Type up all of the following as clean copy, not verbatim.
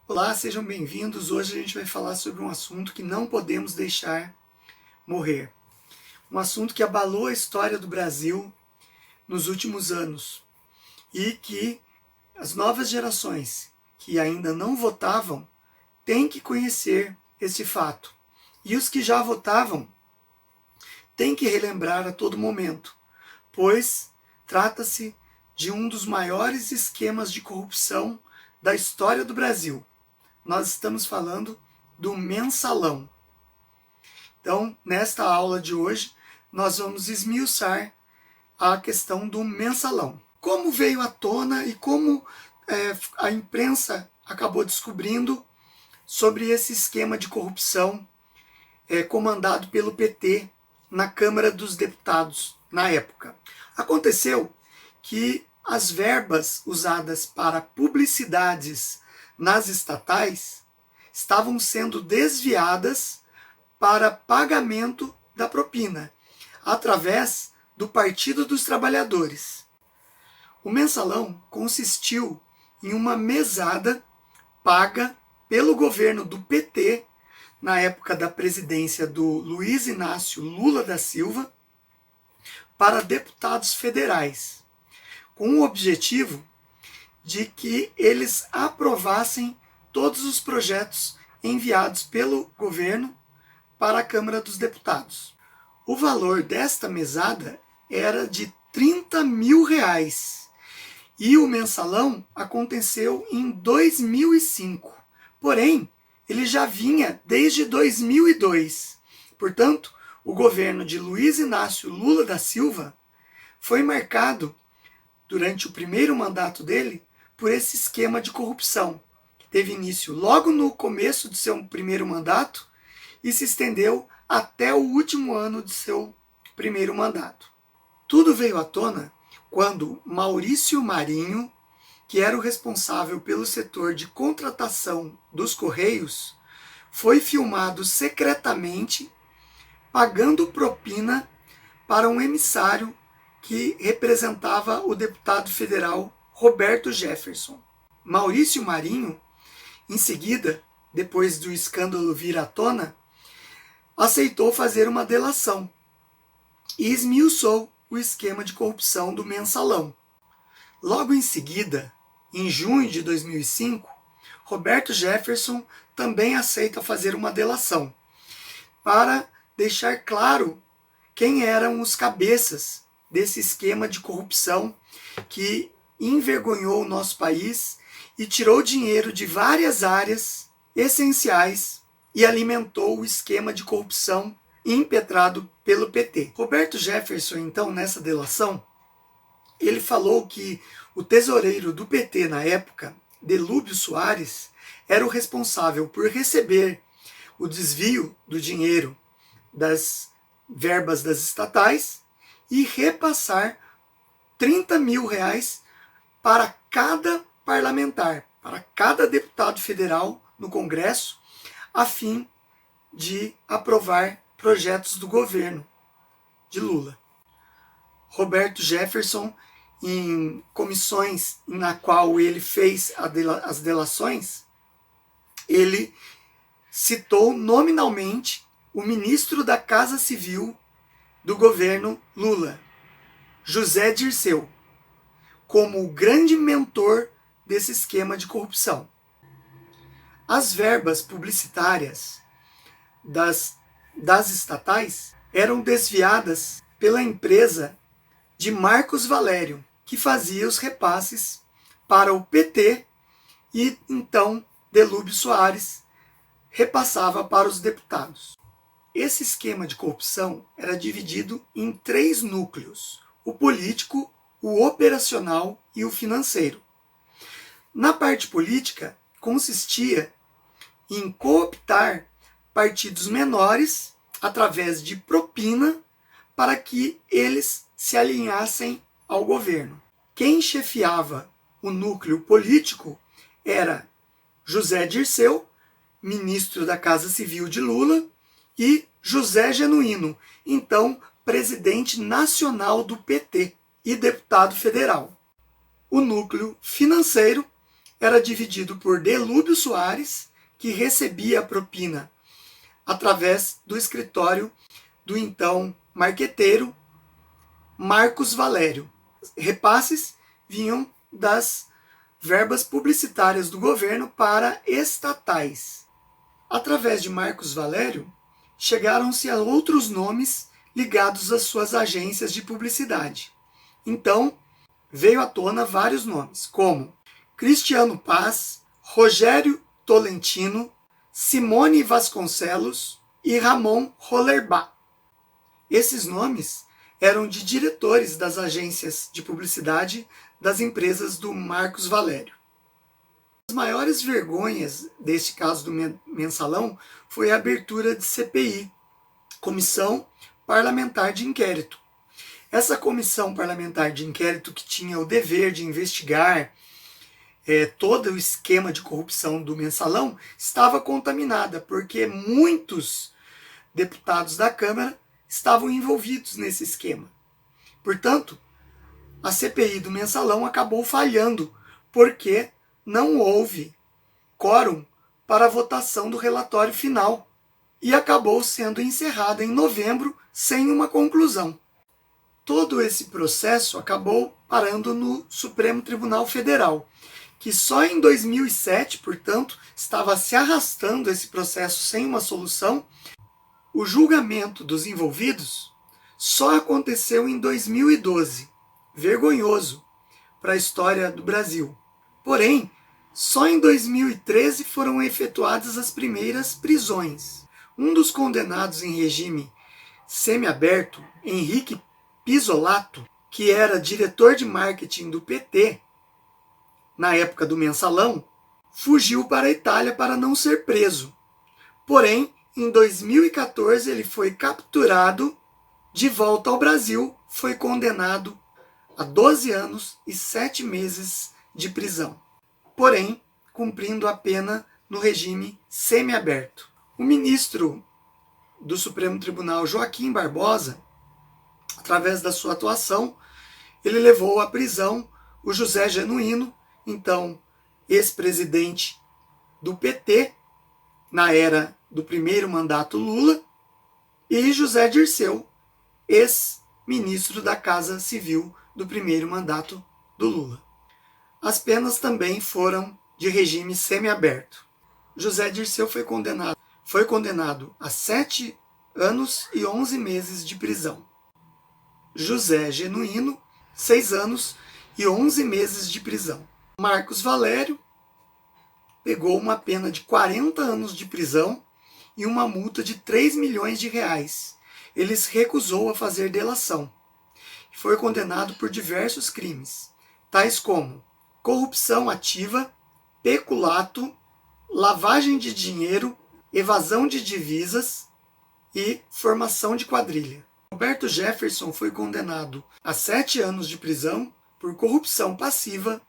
Olá, sejam bem-vindos. Hoje a gente vai falar sobre um assunto que não podemos deixar morrer. Um assunto que abalou a história do Brasil nos últimos anos e que as novas gerações que ainda não votavam têm que conhecer esse fato. E os que já votavam têm que relembrar a todo momento, pois trata-se de um dos maiores esquemas de corrupção da história do Brasil. Nós estamos falando do mensalão. Então, nesta aula de hoje, nós vamos esmiuçar a questão do mensalão. Como veio à tona e como a imprensa acabou descobrindo sobre esse esquema de corrupção comandado pelo PT na Câmara dos Deputados na época. Aconteceu que as verbas usadas para publicidades nas estatais estavam sendo desviadas para pagamento da propina, através do Partido dos Trabalhadores. O mensalão consistiu em uma mesada paga pelo governo do PT, na época da presidência do Luiz Inácio Lula da Silva, para deputados federais, com o objetivo de que eles aprovassem todos os projetos enviados pelo governo para a Câmara dos Deputados. O valor desta mesada era de 30 mil reais e o mensalão aconteceu em 2005. Porém, ele já vinha desde 2002. Portanto, o governo de Luiz Inácio Lula da Silva foi marcado, durante o primeiro mandato dele, por esse esquema de corrupção, que teve início logo no começo de seu primeiro mandato e se estendeu até o último ano de seu primeiro mandato. Tudo veio à tona quando Maurício Marinho, que era o responsável pelo setor de contratação dos Correios, foi filmado secretamente pagando propina para um emissário que representava o deputado federal Roberto Jefferson. Maurício Marinho, em seguida, depois do escândalo vir à tona, aceitou fazer uma delação e esmiuçou o esquema de corrupção do mensalão. Logo em seguida, em junho de 2005, Roberto Jefferson também aceita fazer uma delação para deixar claro quem eram os cabeças desse esquema de corrupção que envergonhou o nosso país e tirou dinheiro de várias áreas essenciais e alimentou o esquema de corrupção impetrado pelo PT. Roberto Jefferson, então, nessa delação, ele falou que o tesoureiro do PT na época, Delúbio Soares, era o responsável por receber o desvio do dinheiro das verbas das estatais e repassar 30 mil reais para cada parlamentar, para cada deputado federal no Congresso, a fim de aprovar projetos do governo de Lula. Roberto Jefferson, em comissões na qual ele fez as delações, ele citou nominalmente o ministro da Casa Civil do governo Lula, José Dirceu, como o grande mentor desse esquema de corrupção. As verbas publicitárias das estatais eram desviadas pela empresa de Marcos Valério, que fazia os repasses para o PT e então Delúbio Soares repassava para os deputados. Esse esquema de corrupção era dividido em 3 núcleos: o político, o operacional e o financeiro. Na parte política, consistia em cooptar partidos menores através de propina para que eles se alinhassem ao governo. Quem chefiava o núcleo político era José Dirceu, ministro da Casa Civil de Lula, e José Genuíno, então presidente nacional do PT e deputado federal. O núcleo financeiro era dividido por Delúbio Soares, que recebia a propina através do escritório do então marqueteiro Marcos Valério. Repasses vinham das verbas publicitárias do governo para estatais. Através de Marcos Valério, chegaram-se a outros nomes ligados às suas agências de publicidade. Então, veio à tona vários nomes, como Cristiano Paz, Rogério Tolentino, Simone Vasconcelos e Ramon Rollerbach. Esses nomes eram de diretores das agências de publicidade das empresas do Marcos Valério. As maiores vergonhas deste caso do Mensalão foi a abertura de CPI, Comissão Parlamentar de Inquérito. Essa comissão parlamentar de inquérito, que tinha o dever de investigar todo o esquema de corrupção do Mensalão, estava contaminada, porque muitos deputados da Câmara estavam envolvidos nesse esquema. Portanto, a CPI do Mensalão acabou falhando, porque não houve quórum para a votação do relatório final e acabou sendo encerrada em novembro sem uma conclusão. Todo esse processo acabou parando no Supremo Tribunal Federal, que só em 2007, portanto, estava se arrastando esse processo sem uma solução. O julgamento dos envolvidos só aconteceu em 2012, vergonhoso para a história do Brasil. Porém, só em 2013 foram efetuadas as primeiras prisões. Um dos condenados em regime semiaberto, Henrique Pisolato, que era diretor de marketing do PT na época do Mensalão, fugiu para a Itália para não ser preso. Porém, em 2014 ele foi capturado, de volta ao Brasil, foi condenado a 12 anos e 7 meses de prisão. Porém, cumprindo a pena no regime semiaberto. O ministro do Supremo Tribunal, Joaquim Barbosa, através da sua atuação, ele levou à prisão o José Genuíno, então ex-presidente do PT, na era do primeiro mandato Lula, e José Dirceu, ex-ministro da Casa Civil do primeiro mandato do Lula. As penas também foram de regime semiaberto. José Dirceu foi condenado a 7 anos e 11 meses de prisão. José Genuíno, 6 anos e 11 meses de prisão. Marcos Valério pegou uma pena de 40 anos de prisão e uma multa de 3 milhões de reais. Ele se recusou a fazer delação. Foi condenado por diversos crimes, tais como corrupção ativa, peculato, lavagem de dinheiro, evasão de divisas e formação de quadrilha. Roberto Jefferson foi condenado a 7 anos de prisão por corrupção passiva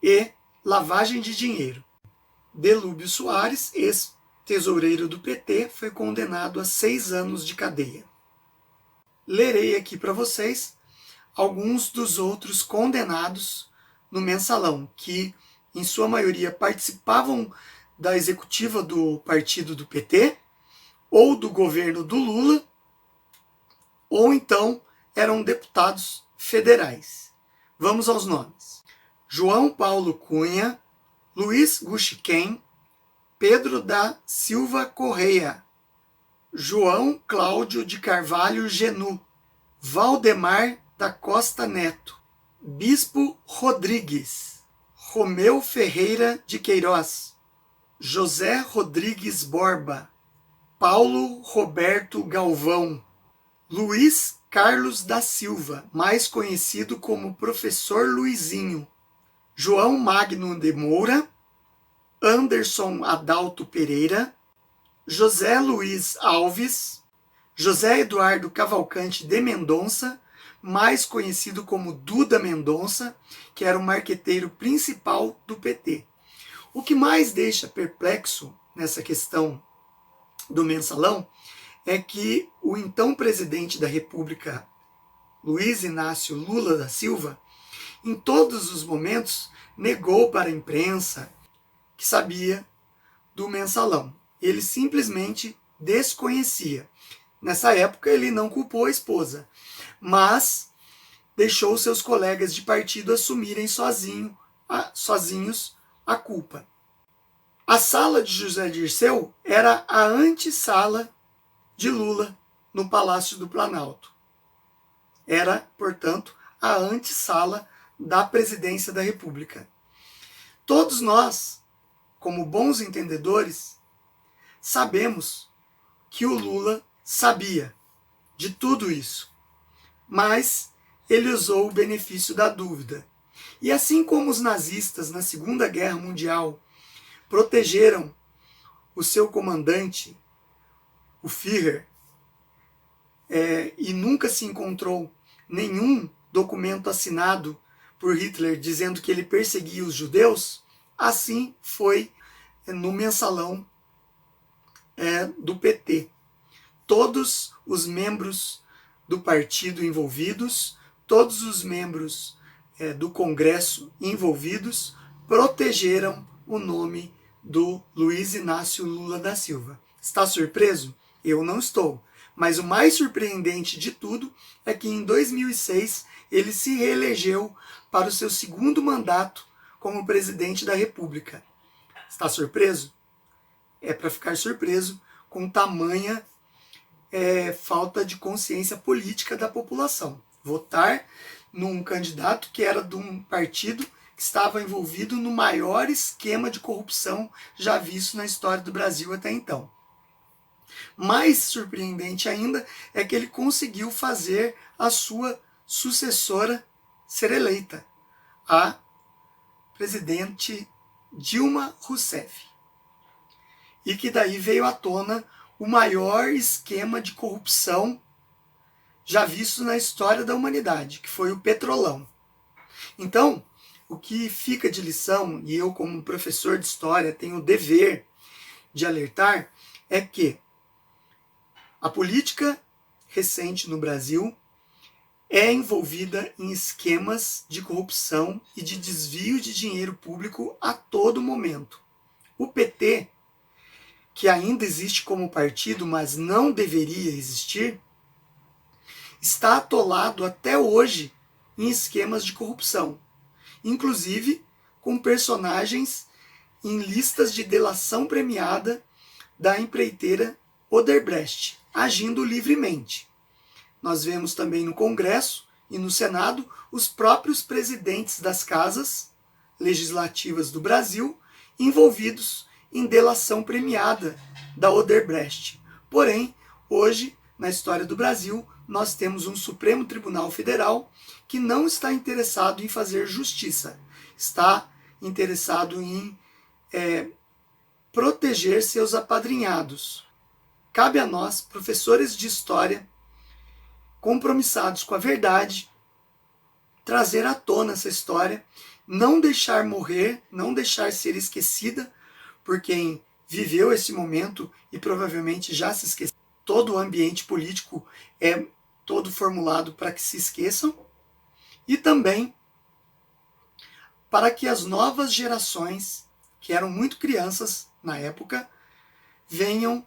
e lavagem de dinheiro. Delúbio Soares, ex-tesoureiro do PT, foi condenado a 6 anos de cadeia. Lerei aqui para vocês alguns dos outros condenados no Mensalão, que em sua maioria participavam da executiva do partido do PT, ou do governo do Lula, ou então eram deputados federais. Vamos aos nomes. João Paulo Cunha, Luiz Guxiquem, Pedro da Silva Correia, João Cláudio de Carvalho Genu, Valdemar da Costa Neto, Bispo Rodrigues, Romeu Ferreira de Queiroz, José Rodrigues Borba, Paulo Roberto Galvão, Luiz Carlos da Silva, mais conhecido como Professor Luizinho, João Magno de Moura, Anderson Adalto Pereira, José Luiz Alves, José Eduardo Cavalcante de Mendonça, mais conhecido como Duda Mendonça, que era o marqueteiro principal do PT. O que mais deixa perplexo nessa questão do Mensalão é que o então presidente da República, Luiz Inácio Lula da Silva, em todos os momentos, negou para a imprensa que sabia do mensalão. Ele simplesmente desconhecia. Nessa época, ele não culpou a esposa, mas deixou seus colegas de partido assumirem sozinhos a culpa. A sala de José Dirceu era a antessala de Lula no Palácio do Planalto. Era, portanto, a antessala da presidência da República. Todos nós, como bons entendedores, sabemos que o Lula sabia de tudo isso, mas ele usou o benefício da dúvida. E assim como os nazistas na Segunda Guerra Mundial protegeram o seu comandante, o Führer, e nunca se encontrou nenhum documento assinado por Hitler dizendo que ele perseguia os judeus, assim foi no mensalão do PT. Todos os membros do partido envolvidos, todos os membros do Congresso envolvidos protegeram o nome do Luiz Inácio Lula da Silva. Está surpreso? Eu não estou. Mas o mais surpreendente de tudo é que em 2006 ele se reelegeu para o seu segundo mandato como presidente da República. Está surpreso? É para ficar surpreso com tamanha falta de consciência política da população. Votar num candidato que era de um partido que estava envolvido no maior esquema de corrupção já visto na história do Brasil até então. Mais surpreendente ainda é que ele conseguiu fazer a sua sucessora ser eleita, a presidente Dilma Rousseff. E que daí veio à tona o maior esquema de corrupção já visto na história da humanidade, que foi o Petrolão. Então, o que fica de lição, e eu como professor de história tenho o dever de alertar, é que a política recente no Brasil é envolvida em esquemas de corrupção e de desvio de dinheiro público a todo momento. O PT, que ainda existe como partido, mas não deveria existir, está atolado até hoje em esquemas de corrupção, inclusive com personagens em listas de delação premiada da empreiteira Odebrecht, agindo livremente. Nós vemos também no Congresso e no Senado os próprios presidentes das casas legislativas do Brasil envolvidos em delação premiada da Odebrecht. Porém, hoje, na história do Brasil, nós temos um Supremo Tribunal Federal que não está interessado em fazer justiça, está interessado em proteger seus apadrinhados. Cabe a nós, professores de história, compromissados com a verdade, trazer à tona essa história, não deixar morrer, não deixar ser esquecida por quem viveu esse momento e provavelmente já se esqueceu. Todo o ambiente político é todo formulado para que se esqueçam, e também para que as novas gerações, que eram muito crianças na época, venham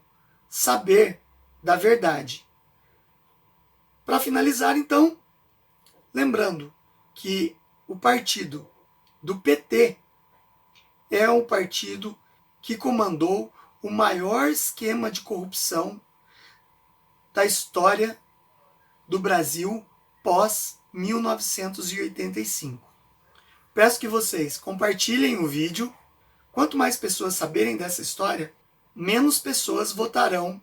saber da verdade. Para finalizar, então, lembrando que o partido do PT é um partido que comandou o maior esquema de corrupção da história do Brasil pós-1985. Peço que vocês compartilhem o vídeo. Quanto mais pessoas saberem dessa história, menos pessoas votarão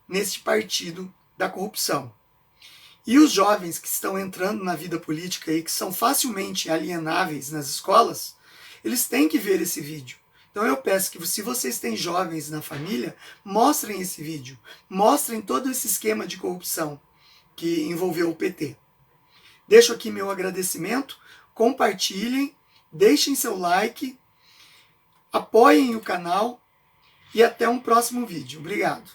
neste partido da corrupção. E os jovens que estão entrando na vida política e que são facilmente alienáveis nas escolas, eles têm que ver esse vídeo. Então eu peço que, se vocês têm jovens na família, mostrem esse vídeo, mostrem todo esse esquema de corrupção que envolveu o PT. Deixo aqui meu agradecimento, compartilhem, deixem seu like, apoiem o canal e até um próximo vídeo. Obrigado.